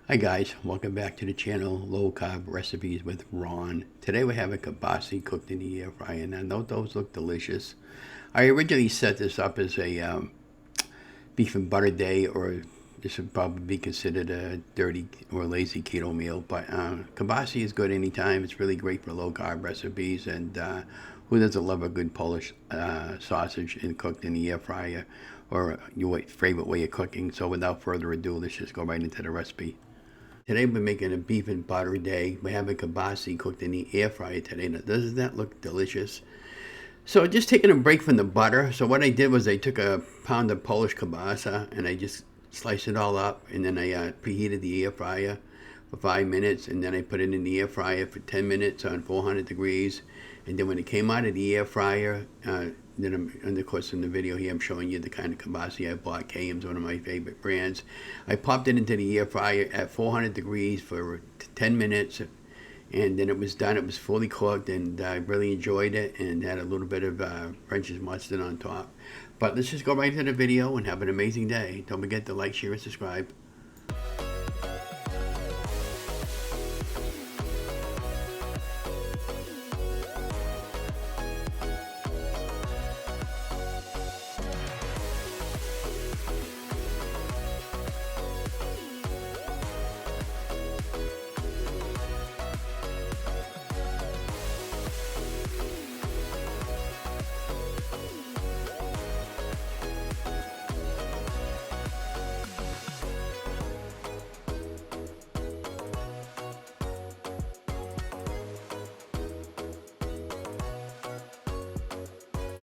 Hi guys, welcome back to the channel, Low Carb Recipes with Ron. Today we're having kielbasa cooked in the air fryer, and I know those look delicious. I originally set this up as a beef and butter day, or this would probably be considered a dirty or lazy keto meal, but kielbasa is good anytime. It's really great for low carb recipes, and who doesn't love a good Polish sausage and cooked in the air fryer, or your favorite way of cooking. So without further ado, let's just go right into the recipe. Today we're making a beef and butter day. We're having kielbasa cooked in the air fryer today. Now, doesn't that look delicious? So just taking a break from the butter. So what I did was I took a pound of Polish kielbasa and I just sliced it all up, and then I preheated the air fryer for 5 minutes, and then I put it in the air fryer for 10 minutes on 400 degrees. And then when it came out of the air fryer, and of course in the video here I'm showing you the kind of kielbasa I bought. KM's one of my favorite brands. I popped it into the air fryer at 400 degrees for 10 minutes, and then it was done. It was fully cooked, and I really enjoyed it, and had a little bit of French's mustard on top. But let's just go right into the video and have an amazing day. Don't forget to like, share, and subscribe.